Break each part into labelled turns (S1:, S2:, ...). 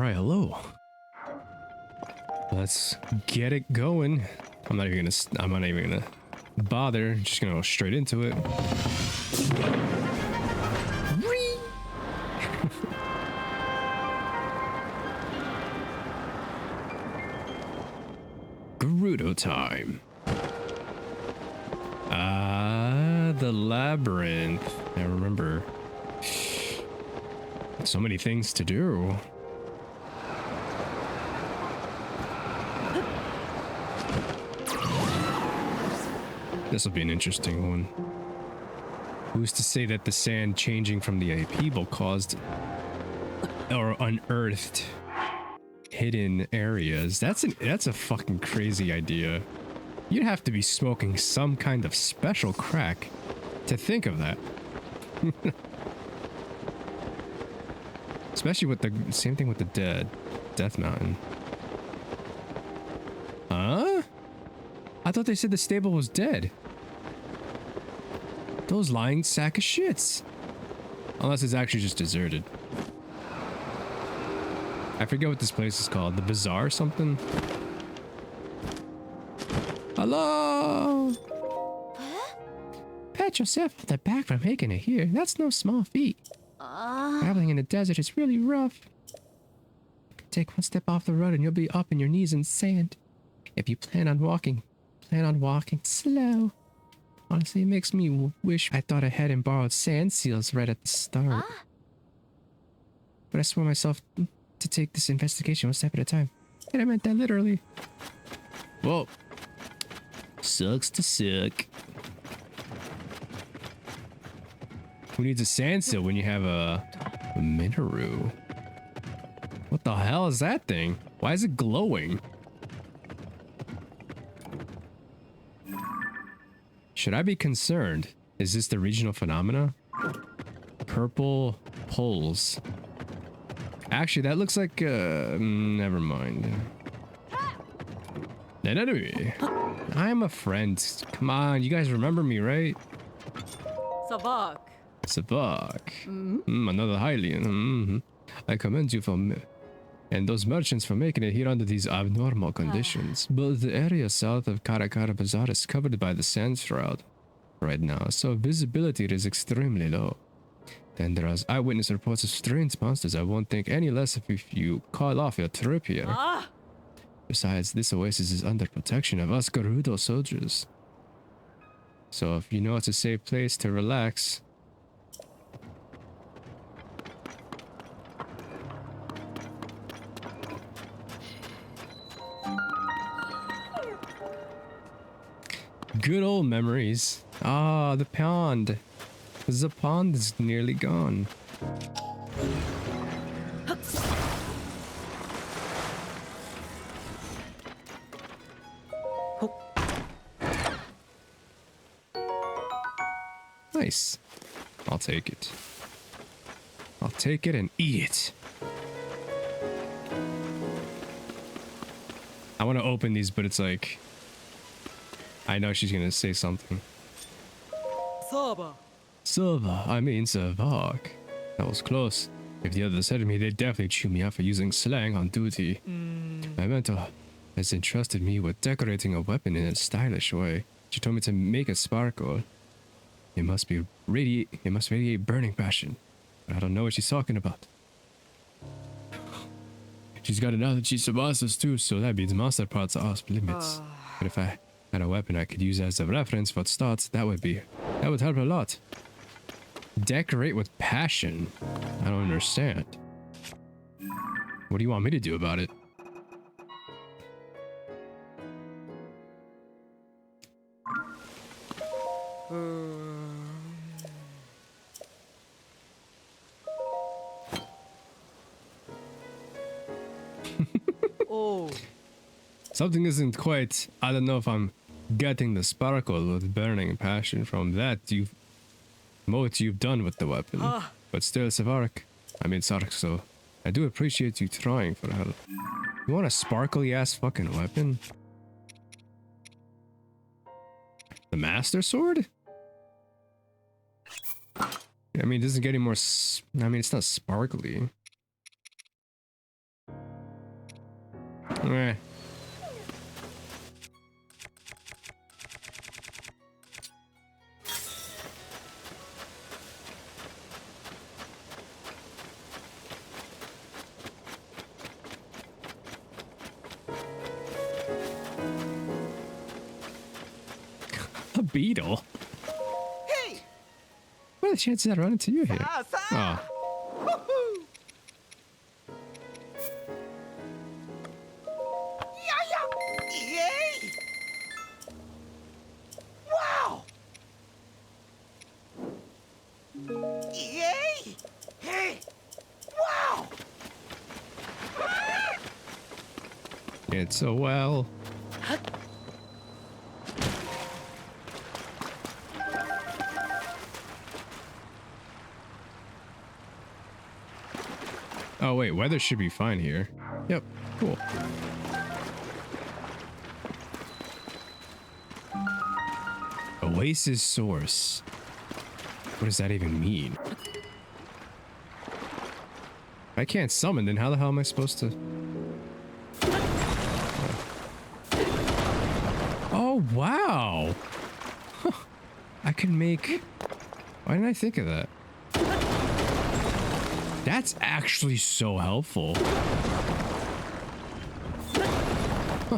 S1: Alright, hello. Let's get it going. I'm not even gonna bother. I'm just gonna go straight into it. Gerudo time. The labyrinth. I remember. So many things to do. This will be an interesting one. Who's to say that the sand changing from the upheaval caused or unearthed hidden areas? That's a fucking crazy idea. You'd have to be smoking some kind of special crack to think of that. Especially with the same thing with the Death Mountain. Huh? I thought they said the stable was dead. Those lying sack of shits. Unless it's actually just deserted. I forget what this place is called. The Bazaar or something? Hello?
S2: Huh?
S1: Pat yourself on the back for making it here. That's no small feat. Traveling in the desert is really rough. Take one step off the road and you'll be up in your knees in sand. If you plan on walking slow. Honestly, it makes me wish I thought ahead and borrowed sand seals right at the start. But I swore myself to take this investigation one step at a time. And I meant that literally. Whoa. Sucks to suck. Who needs a sand seal when you have a mineral? What the hell is that thing? Why is it glowing? Should I be concerned? Is this the regional phenomena? Purple poles. Actually, that looks like, never mind. I'm a friend. Come on, you guys remember me, right?
S2: Sabak.
S1: Sabak. Another Hylian. I commend you for and those merchants for making it here under these abnormal conditions. But the area south of Kara Kara Bazaar is covered by the sand shroud right now, so visibility is extremely low. Then there are eyewitness reports of strange monsters. I won't think any less if you call off your trip here. Besides, this oasis is under protection of us Gerudo soldiers. So if you know it's a safe place to relax. Good old memories. Ah, the pond. The pond is nearly gone. Nice. I'll take it. I'll take it and eat it. I want to open these, but it's like... I know she's gonna say something.
S2: Saba.
S1: Saba, I mean Savak. That was close. If the others heard me, they'd definitely chew me out for using slang on duty. My mentor has entrusted me with decorating a weapon in a stylish way. She told me to make it sparkle. It must radiate burning passion. But I don't know what she's talking about. She's got another cheese of monsters too, so that means monster parts are off limits. But if I had a weapon I could use as a reference for starts, that would help a lot. Decorate with passion? I don't understand. What do you want me to do about it? Something isn't quite... I don't know if I'm getting the sparkle with burning passion from that what you've done with the weapon. But still, Sark, so I do appreciate you trying for help. You want a sparkly ass fucking weapon? The Master Sword? I mean, it doesn't get any more... I mean, it's not sparkly. Eh. A beetle?
S3: Hey!
S1: What are the chances I'd run into you here?
S3: Sa!
S1: Oh.
S3: Woohoo! Yeah! Yay! Wow! Yay! Hey! Wow!
S1: It's so well. Oh wait, weather should be fine here. Yep, cool. Oasis source. What does that even mean? If I can't summon, then how the hell am I supposed to? Oh wow! Huh. I can make. Why didn't I think of that? That's actually so helpful. Huh.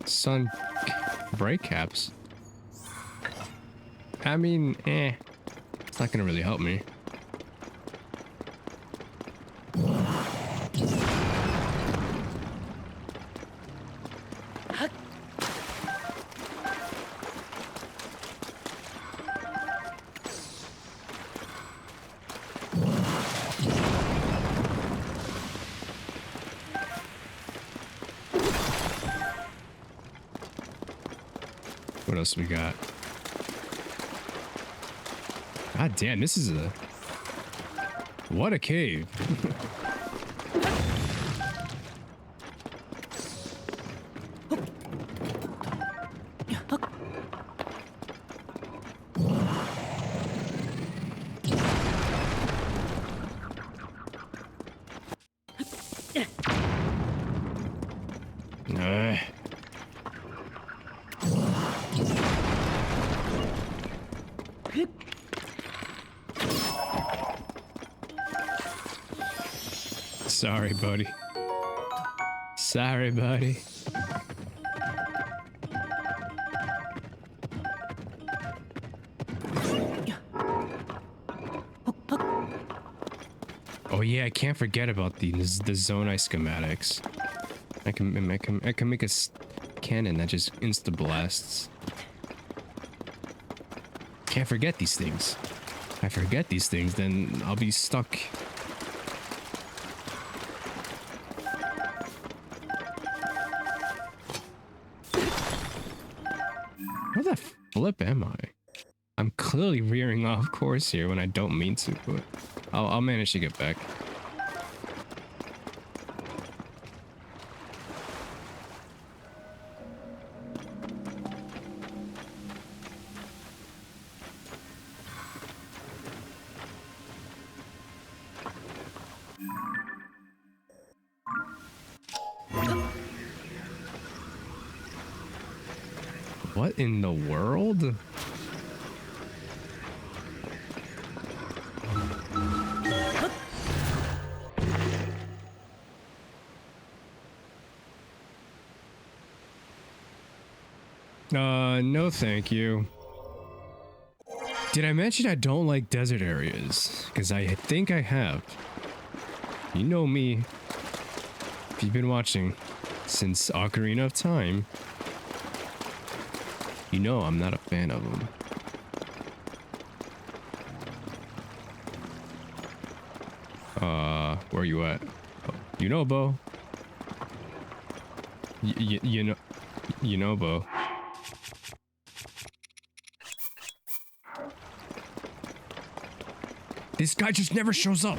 S1: Sun break caps. I mean, it's not gonna really help me. What else we got? God damn, this is a... What a cave. Sorry, buddy. Sorry, buddy. Oh yeah, I can't forget about the Zonai schematics. I can make a cannon that just insta blasts. Can't forget these things. If I forget these things, then I'll be stuck. Where the flip am I? I'm clearly veering off course here when I don't mean to, but I'll manage to get back. What in the world? No thank you. Did I mention I don't like desert areas? Because I think I have. You know me. If you've been watching since Ocarina of Time, you know I'm not a fan of them. Where are you at? Oh, you know, Bo. You know, Bo. This guy just never shows up.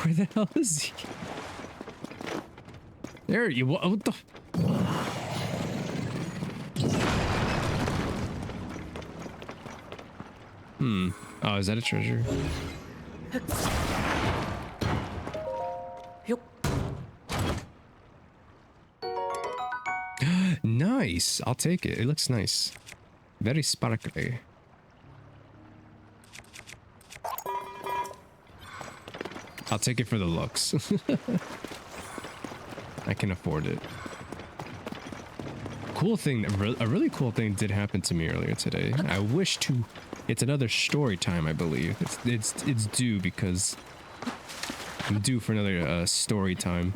S1: Where the hell is he? There you what the Oh, is that a treasure? Nice. I'll take it. It looks nice. Very sparkly. I'll take it for the looks. I can afford it. Cool thing, a really cool thing did happen to me earlier today. I wish to. It's another story time, I believe. It's due because I'm due for another story time.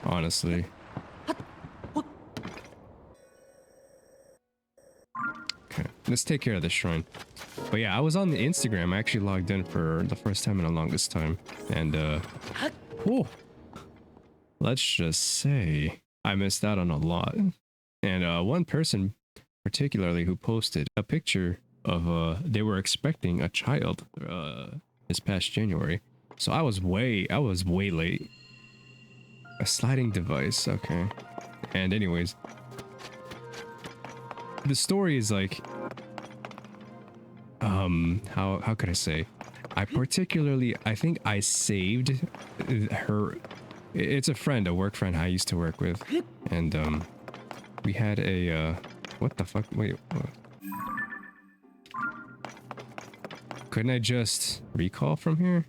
S1: Honestly. Okay, let's take care of this shrine. But yeah, I was on the Instagram. I actually logged in for the first time in the longest time, and whoa, let's just say I missed out on a lot. And one person particularly who posted a picture of they were expecting a child this past January. So I was way late. A sliding device, okay. And anyways, the story is like how could I say? I think I saved her. It's a friend, a work friend I used to work with, and we had a what the fuck? Wait, what? Couldn't I just recall from here?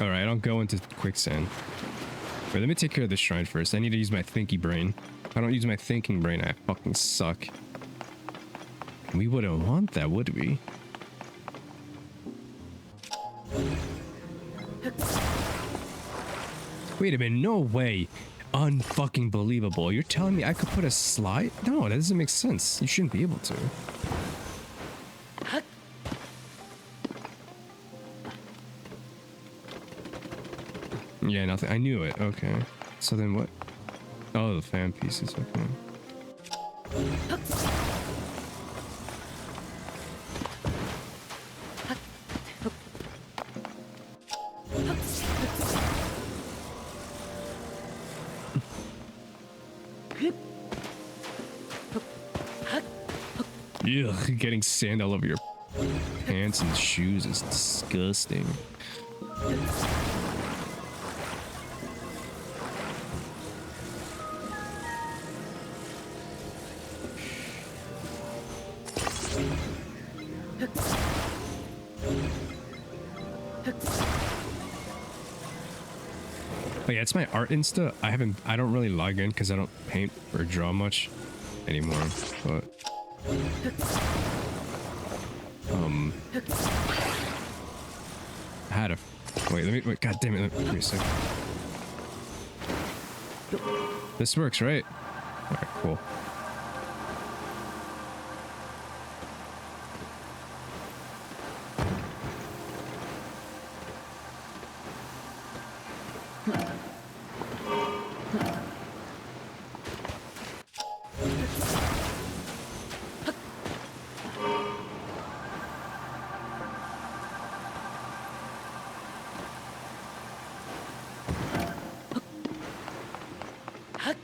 S1: Alright, I'll go into quicksand. Wait, let me take care of this shrine first. I need to use my thinky brain. If I don't use my thinking brain, I fucking suck. We wouldn't want that, would we? Wait a minute, no way. Unfucking believable. You're telling me I could put a slide? No, that doesn't make sense. You shouldn't be able to. Yeah, nothing. I knew it. Okay. So then what? Oh, the fan pieces. Okay. Ugh, getting sand all over your pants and shoes is disgusting. Oh yeah, it's my art Insta. I don't really log in because I don't paint or draw much anymore, but I had a wait, god damn it, give me a second. This works, right? Alright, cool.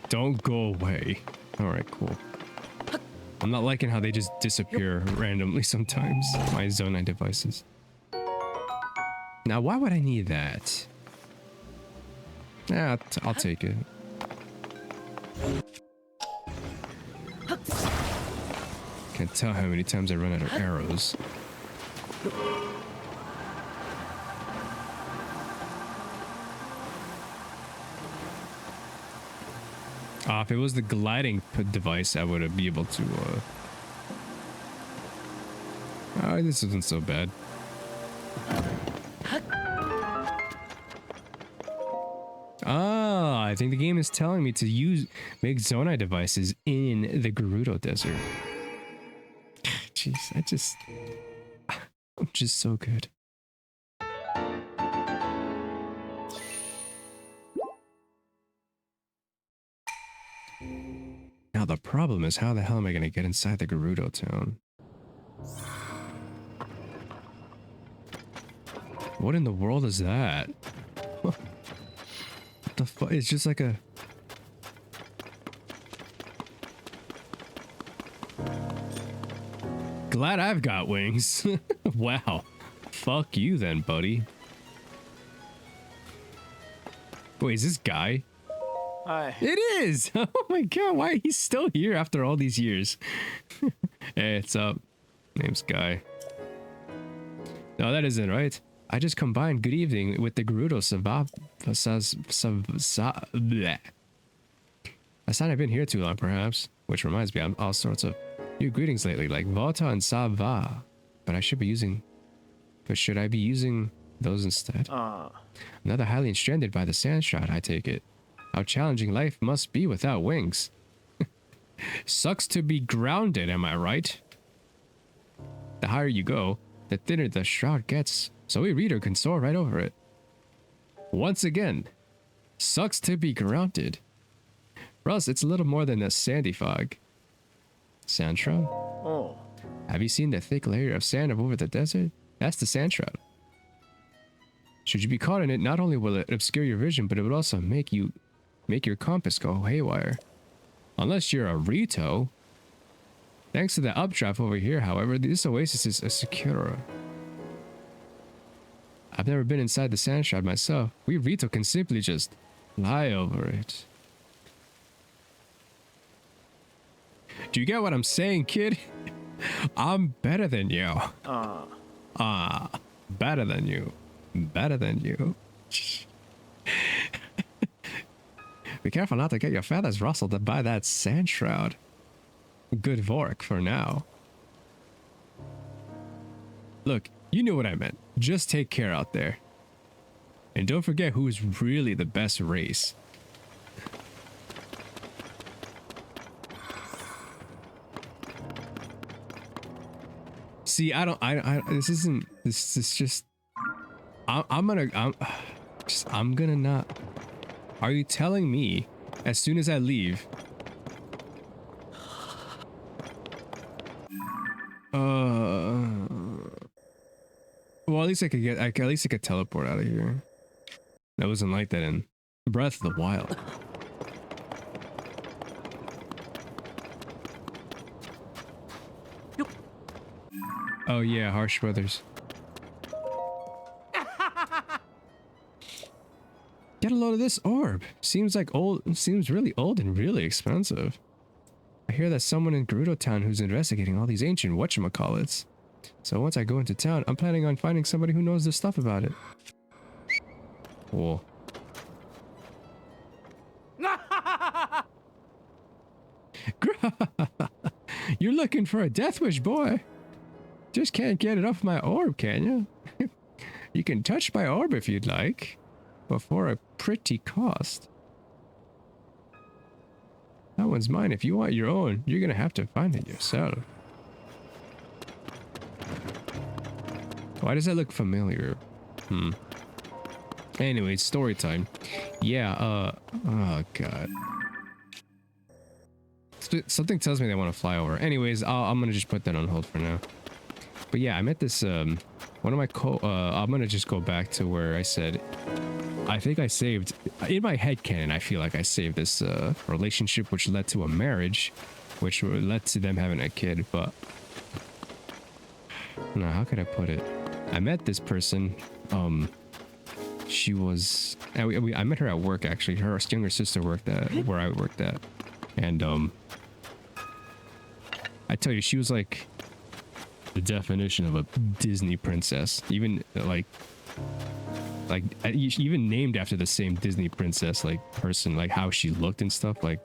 S1: Don't go away. Alright, cool. I'm not liking how they just disappear randomly sometimes. My Zonai devices. Now, why would I need that? Yeah, I'll take it. Can't tell how many times I run out of arrows. If it was the gliding device, I would be able to, this isn't so bad. I think the game is telling me to make Zonai devices in the Gerudo Desert. Jeez, just so good. Now the problem is, how the hell am I going to get inside the Gerudo Town? What in the world is that? What the fuck? It's just like a... Glad I've got wings. Wow. Fuck you then, buddy. Wait, is this Guy?
S4: Hi.
S1: It is! Oh my god, why he's still here after all these years? Hey, what's up? Name's Guy. No, that isn't right. I just combined good evening with the Gerudo bleh. A sign I've been here too long, perhaps. Which reminds me, I'm all sorts of new greetings lately, like Vota and Sava. But I should be using... But should I be using those instead? Another highly stranded by the sand shroud, I take it. How challenging life must be without wings. Sucks to be grounded, am I right? The higher you go, the thinner the shroud gets, so a reader can soar right over it. Once again, sucks to be grounded. For us, it's a little more than a sandy fog. Sand shroud?
S4: Oh.
S1: Have you seen the thick layer of sand over the desert? That's the sand shroud. Should you be caught in it, not only will it obscure your vision, but it would also make your compass go haywire. Unless you're a Rito. Thanks to the updraft over here, however, this oasis is secure. I've never been inside the sand shroud myself. We Rito can simply just fly over it. Do you get what I'm saying, kid? I'm better than you. Better than you. Better than you. Be careful not to get your feathers rustled by that sand shroud. Good work for now. Look, you knew what I meant. Just take care out there. And don't forget who's really the best race. See, this is just, I'm gonna not. Are you telling me as soon as I leave? Well, at least I could teleport out of here. That wasn't like that in Breath of the Wild. Oh yeah, harsh weathers. Get a load of this orb. Seems really old and really expensive. I hear that someone in Gerudo Town who's investigating all these ancient whatchamacallits. So once I go into town, I'm planning on finding somebody who knows their stuff about it. Cool. You're looking for a death wish, boy. Just can't get it off my orb, can you? You can touch my orb if you'd like, but for a pretty cost. That one's mine. If you want your own, you're gonna have to find it yourself. Why does that look familiar? Anyway, story time. Yeah, oh god. Something tells me they want to fly over. Anyways, I'm gonna just put that on hold for now. But yeah, I met this, one of my I'm gonna just go back to where I said, I think I saved, in my headcanon, I feel like I saved this, relationship which led to a marriage, which led to them having a kid, but, no, how could I put it? I met this person, she was, I met her at work, actually. Her younger sister worked at, where I worked at, and, I tell you, she was like the definition of a Disney princess. Even like even named after the same Disney princess like person, like how she looked and stuff. Like,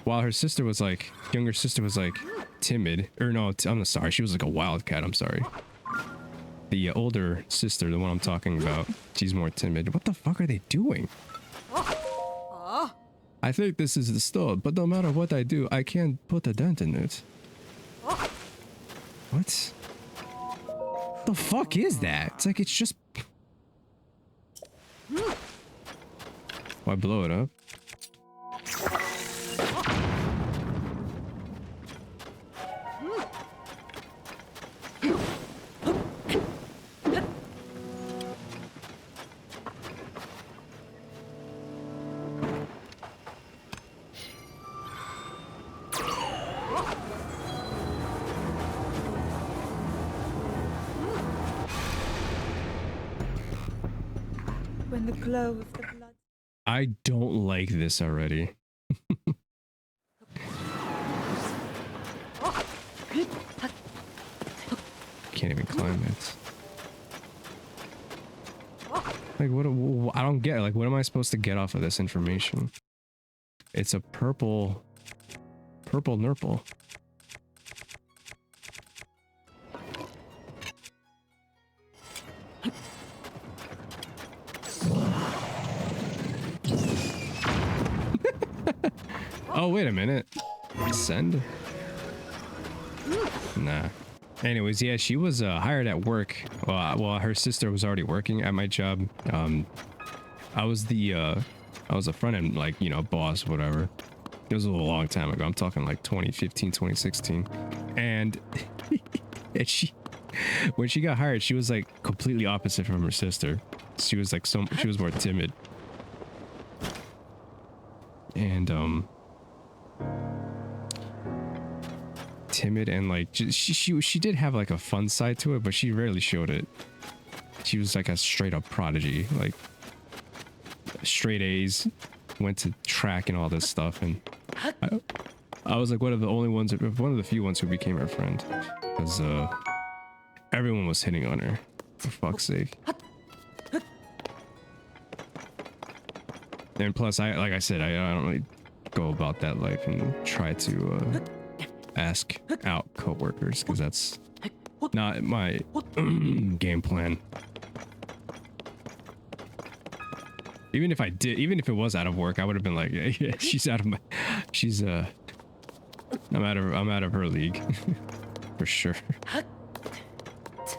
S1: while her sister was like, younger sister was like timid, or no, I'm sorry, she was like a wildcat. I'm sorry. The older sister, the one I'm talking about, she's more timid. What the fuck are they doing? I think this is the stone, but no matter what I do, I can't put a dent in it. What? The fuck is that? It's like it's just. Why blow it up?
S4: When the glow of the blood.
S1: I don't like this already. Can't even climb it. Like what? I don't get. Like what am I supposed to get off of this information? It's a purple nurple. Oh, wait a minute. Send? Nah. Anyways, yeah, she was hired at work. Well, her sister was already working at my job. I was a front end, like, you know, boss, whatever. It was a long time ago. I'm talking like 2015, 2016. And, when she got hired, she was like completely opposite from her sister. She was like she was more timid. And, timid and like she did have like a fun side to it, but she rarely showed it. She was like a straight up prodigy, like straight A's, went to track and all this stuff, and I was like one of the few ones who became her friend, because everyone was hitting on her, for fuck's sake. And plus, like I said, I don't really go about that life and try to ask out coworkers, because that's not my game plan. Even if it was out of work, I would have been like, yeah, she's out of my, I'm out of her league for sure.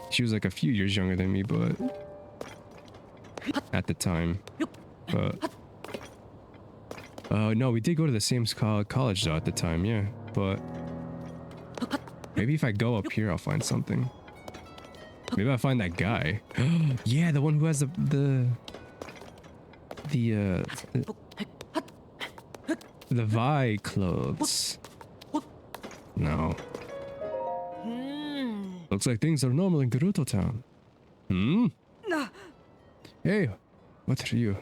S1: She was like a few years younger than me, but at the time, but no, we did go to the same college though at the time, yeah, but. Maybe if I go up here, I'll find something. Maybe I'll find that guy. Yeah, the one who has the Vi clothes. No. Looks like things are normal in Gerudo Town. Hmm? Hey, what are you?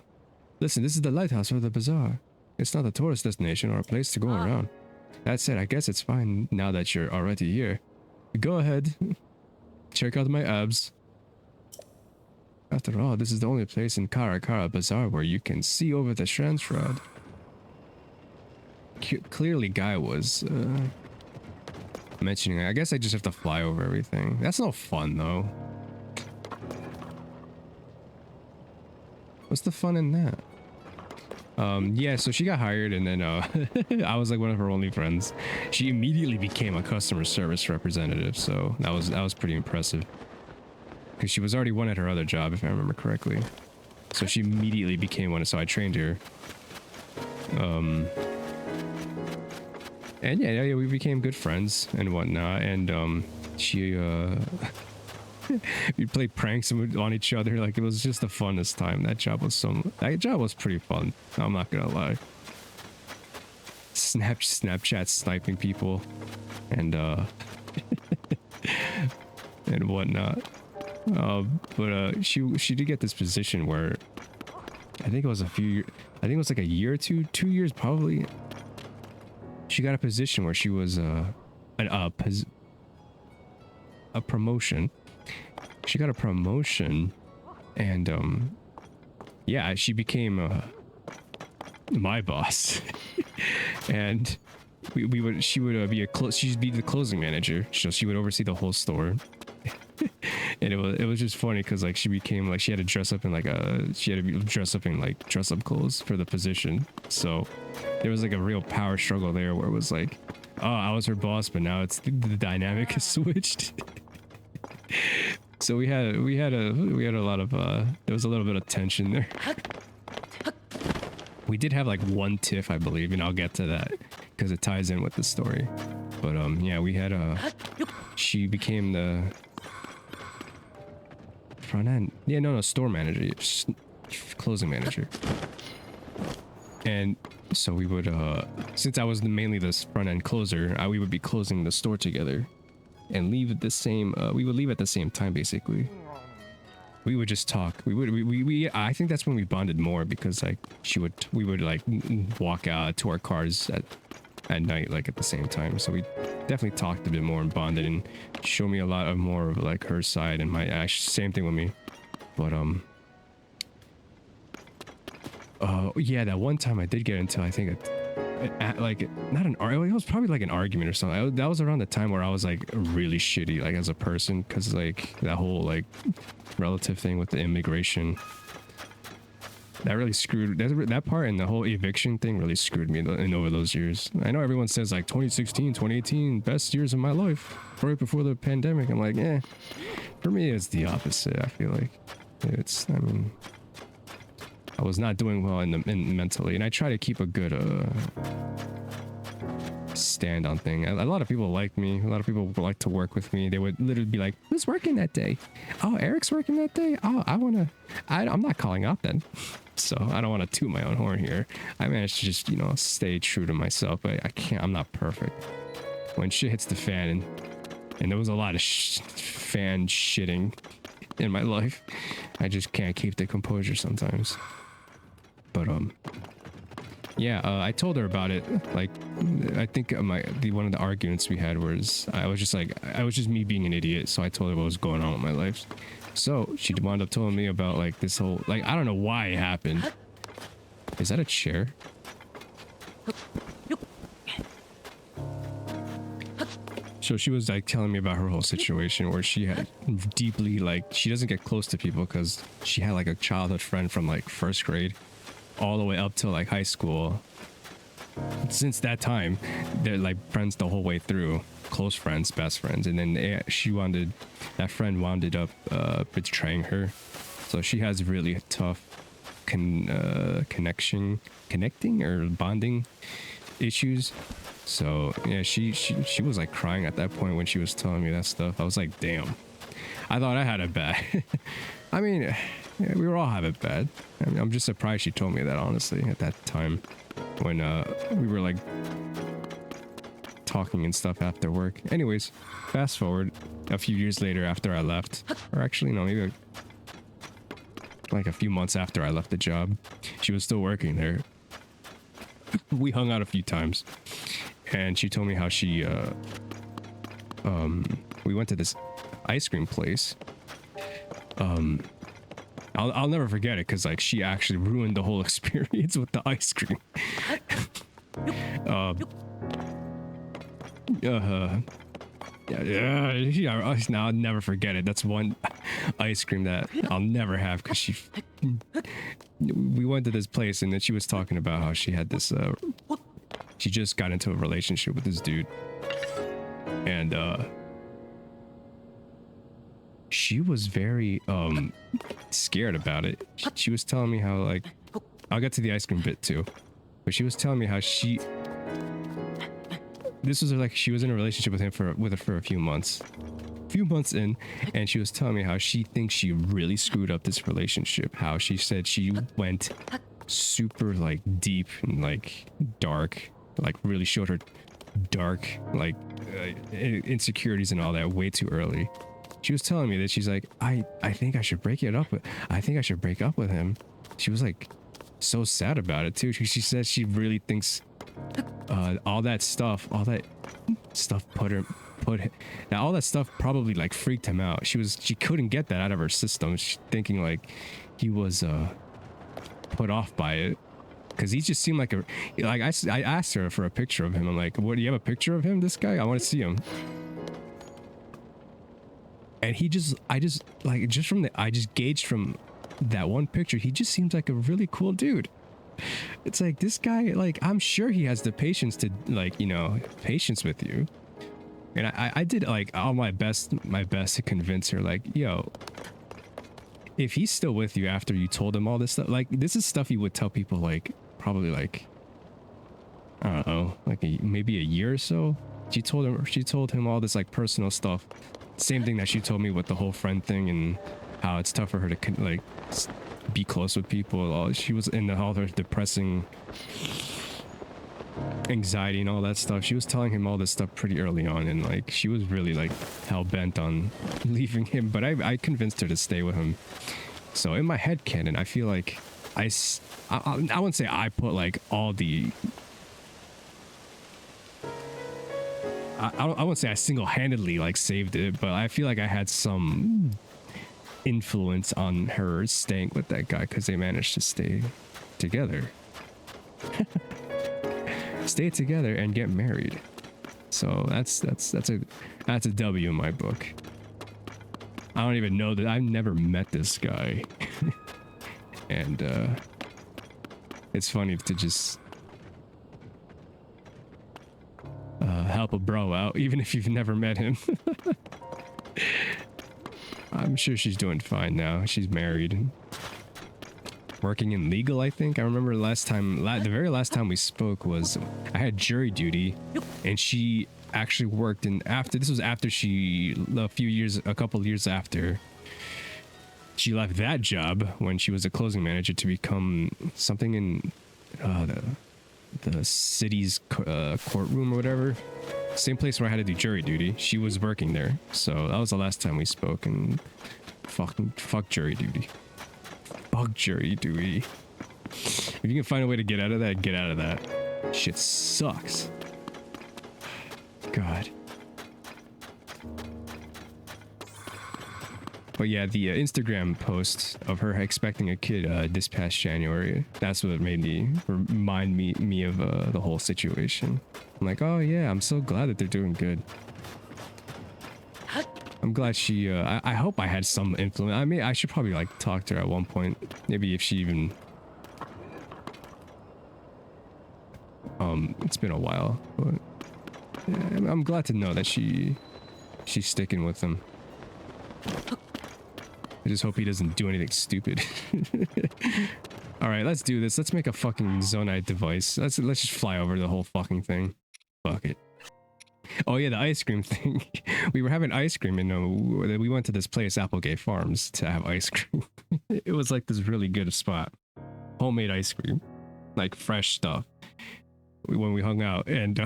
S1: Listen, this is the lighthouse or the bazaar. It's not a tourist destination or a place to go around. That said, I guess it's fine now that you're already here. Go ahead. Check out my abs. After all, this is the only place in Kara Kara Bazaar where you can see over the Shrine Shroud. Clearly, Guy was mentioning it. I guess I just have to fly over everything. That's no fun, though. What's the fun in that? Yeah, so she got hired, and then I was like one of her only friends. She immediately became a customer service representative, so that was pretty impressive. Because she was already one at her other job, if I remember correctly. So she immediately became one, so I trained her. And yeah, we became good friends and whatnot, and she we played pranks on each other. Like, it was just the funnest time. That job was pretty fun, I'm not gonna lie. Snapchat sniping people and and whatnot. But she did get this position where I think it was like a year or 2 years probably. She got a position where she was a promotion. She got a promotion, and yeah, she became my boss. And she'd be the closing manager, so she would oversee the whole store. And it was just funny because like she became like she had to dress up in dress up clothes for the position. So there was like a real power struggle there where it was like, oh, I was her boss, but now it's the dynamic has switched. So we had a lot of there was a little bit of tension there. We did have like one tiff, I believe, and I'll get to that because it ties in with the story. But yeah, we had she became the front end. Yeah, no, store manager, closing manager. And so we would since I was mainly this front end closer, we would be closing the store together and leave at the same we would leave at the same time basically. We would just talk. We I think that's when we bonded more because like we would like walk out to our cars at night like at the same time. So we definitely talked a bit more and bonded and showed me a lot of more of like her side and my same thing with me. But yeah, that one time I did get into I think like not an argument, it was probably like an argument or something. That was around the time where I was like really shitty like as a person because like that whole like relative thing with the immigration that really screwed that part, and the whole eviction thing really screwed me in over those years. I know everyone says like 2016 2018 best years of my life right before the pandemic. I'm like for me it's the opposite. I feel like I mean I was not doing well in mentally, and I try to keep a good stand on thing. A lot of people like me. A lot of people like to work with me. They would literally be like, "Who's working that day? Oh, Eric's working that day. Oh, I'm not calling out then." So I don't want to toot my own horn here. I managed to just stay true to myself, but I can't. I'm not perfect. When shit hits the fan, and there was a lot of fan shitting in my life, I just can't keep the composure sometimes. But yeah, I told her about it. Like, I think one of the arguments we had was I was just me being an idiot. So I told her what was going on with my life. So she wound up telling me about like this whole like I don't know why it happened. Is that a chair? So she was like telling me about her whole situation where she had deeply like she doesn't get close to people because she had like a childhood friend from like first grade all the way up till like high school. Since that time, they're like friends the whole way through, close friends, best friends, and then that friend wound up betraying her. So she has really tough connecting or bonding issues. So yeah, she was like crying at that point when she was telling me that stuff. I was like, damn, I thought I had it bad. I mean, yeah, we were all have it bad. I mean, I'm just surprised she told me that honestly at that time when we were like talking and stuff after work. Anyways, fast forward a few years later after I left, or actually no, maybe like a few months after I left the job, she was still working there. We hung out a few times, and she told me how she we went to this ice cream place. I'll never forget it because like she actually ruined the whole experience with the ice cream. Yeah, now I'll never forget it. That's one ice cream that I'll never have because we went to this place and then she was talking about how she had this she just got into a relationship with this dude, and she was very scared about it. She was telling me how like I'll get to the ice cream bit too, but she was telling me how this was like she was in a relationship with him for a few months in, and she was telling me how she thinks she really screwed up this relationship. How she said she went super like deep and like dark, like really showed her dark like insecurities and all that way too early. She was telling me that she's like, I think I should break up with him. She was like so sad about it too. She says she really thinks all that stuff all that stuff probably like freaked him out. She couldn't get that out of her system. She's thinking like he was put off by it because he just seemed like I asked her for a picture of him. I'm like, what, do you have a picture of him, this guy? I want to see him. And I just gauged from that one picture, he just seems like a really cool dude. It's like this guy, like I'm sure he has the patience to like, patience with you. And I did like all my best to convince her, like, yo, if he's still with you after you told him all this stuff, like, this is stuff you would tell people, like, probably like, I don't know, like maybe a year or so. She told him all this like personal stuff. Same thing that she told me with the whole friend thing and how it's tough for her to like be close with people. She was in all her depressing anxiety and all that stuff. She was telling him all this stuff pretty early on, and like she was really like hell-bent on leaving him, but I convinced her to stay with him. So in my head canon, I feel like I wouldn't say I put like all the I wouldn't say I single-handedly like saved it, but I feel like I had some influence on her staying with that guy because they managed to stay together. Stay together and get married. So that's a W in my book. I don't even know that. I've never met this guy. And it's funny to just help a bro out even if you've never met him. I'm sure she's doing fine now. She's married, working in legal, I think. I remember the very last time we spoke was I had jury duty, and she actually worked in this was after a couple years after she left that job when she was a closing manager to become something in the city's courtroom or whatever. Same place where I had to do jury duty. She was working there. So that was the last time we spoke, and fuck jury duty. Fuck jury duty. If you can find a way to get out of that, get out of that. Shit sucks. God. But yeah, the Instagram post of her expecting a kid this past January, that's what made me remind me of the whole situation. I'm like, oh yeah, I'm so glad that they're doing good. I'm glad she, I hope I had some influence. I mean, I should probably like talk to her at one point. Maybe if she even, it's been a while, but yeah, I'm glad to know that she's sticking with him. I just hope he doesn't do anything stupid. All right, let's do this. Let's make a fucking Zonite device. Let's just fly over the whole fucking thing. Fuck it. Oh yeah, the ice cream thing. We were having ice cream, and we went to this place, Applegate Farms, to have ice cream. It was like this really good spot. Homemade ice cream, like fresh stuff. When we hung out, and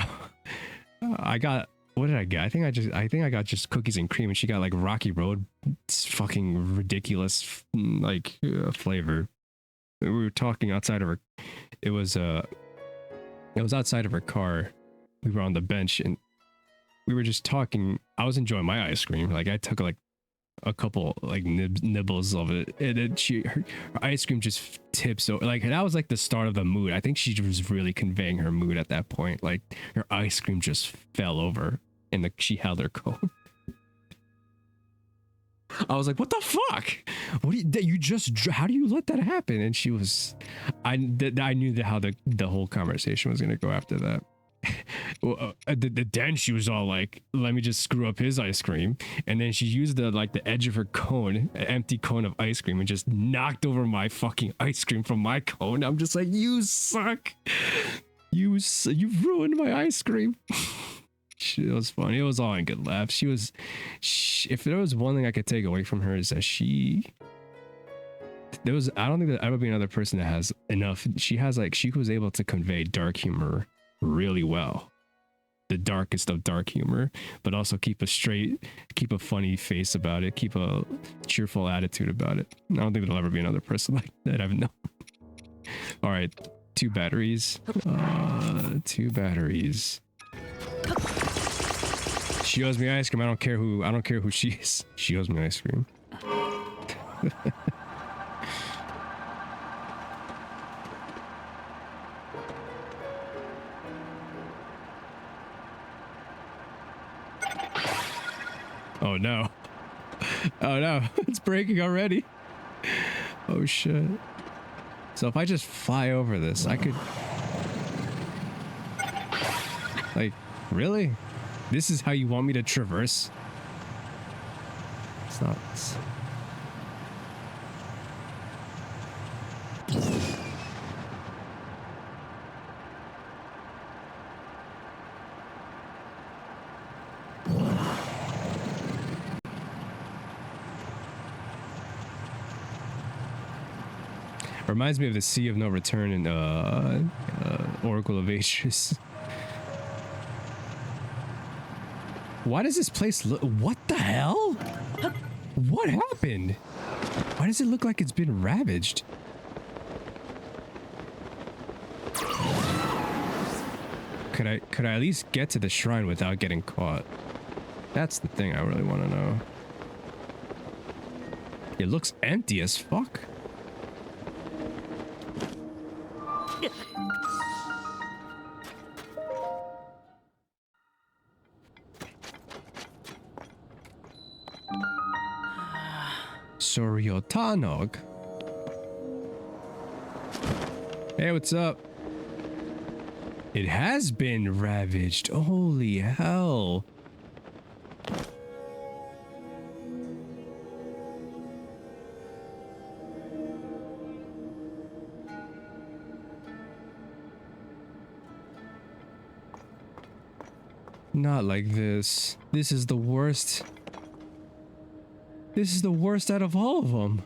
S1: I got. What did I get? I think I got just cookies and cream, and she got like Rocky Road, fucking ridiculous like flavor. We were talking outside of her. It was outside of her car. We were on the bench and we were just talking. I was enjoying my ice cream. Like I took like a couple like nibbles of it, and then her ice cream just tipped. So like that was like the start of the mood. I think she was really conveying her mood at that point. Like her ice cream just fell over. And she held her cone. I was like, what the fuck? What do you just, how do you let that happen? And she was, I knew how the whole conversation was going to go after that. Well, then she was all like, let me just screw up his ice cream. And then she used the edge of her cone, an empty cone of ice cream, and just knocked over my fucking ice cream from my cone. I'm just like, you suck. You've ruined my ice cream. It was funny. It was all in good laughs. If there was one thing I could take away from her is that I don't think there'll ever be another person that has enough. She was able to convey dark humor really well. The darkest of dark humor, but also keep a funny face about it, keep a cheerful attitude about it. I don't think there'll ever be another person like that I've known. All right, 2 batteries. 2 batteries. She owes me ice cream. I don't care who she is. She owes me ice cream. Oh no. Oh no. It's breaking already. Oh shit. So if I just fly over this, I could... Like, really? This is how you want me to traverse? It's not. Reminds me of the Sea of No Return in Oracle of Ages. Why does this place look... What the hell? What happened? Why does it look like it's been ravaged? Could I at least get to the shrine without getting caught? That's the thing I really want to know. It looks empty as fuck. Soryotanog. Hey, what's up? It has been ravaged. Holy hell. Not like this. This is the worst. This is the worst out of all of them.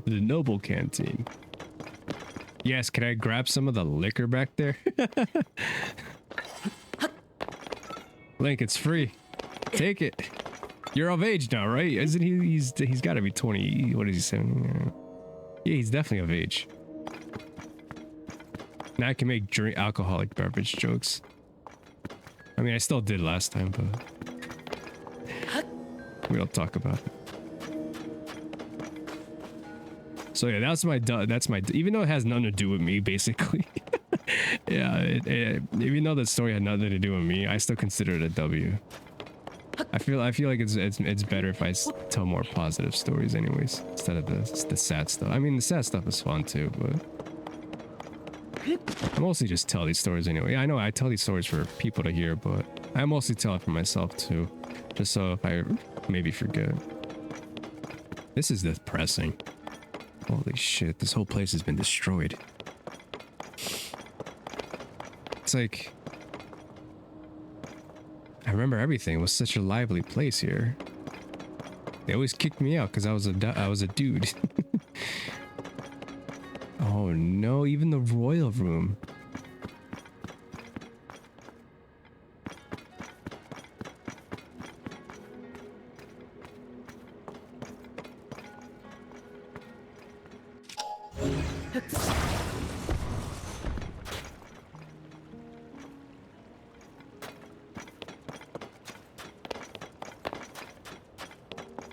S1: The Noble Canteen. Yes, can I grab some of the liquor back there? Link, it's free. Take it. You're of age now, right? Isn't he? He's got to be 20. What is he, 17? Yeah, he's definitely of age. Now I can make alcoholic beverage jokes. I mean, I still did last time, but we don't talk about it. So yeah, that's my even though it has nothing to do with me, basically. Yeah, even though the story had nothing to do with me, I still consider it a W. I feel like it's better if I tell more positive stories, anyways, instead of the sad stuff. I mean, the sad stuff is fun too, but I mostly just tell these stories anyway. I know I tell these stories for people to hear, but I mostly tell it for myself too, just so if I maybe forget. This is depressing. Holy shit, this whole place has been destroyed. It's like... I remember everything. It was such a lively place here. They always kicked me out because I was a dude. Oh no, even the royal room.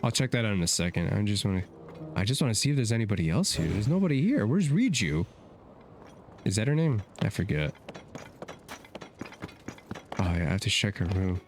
S1: I'll check that out in a second. I just want to see if there's anybody else here. There's nobody here. Where's Riju? Is that her name? I forget. Oh yeah, I have to check her room.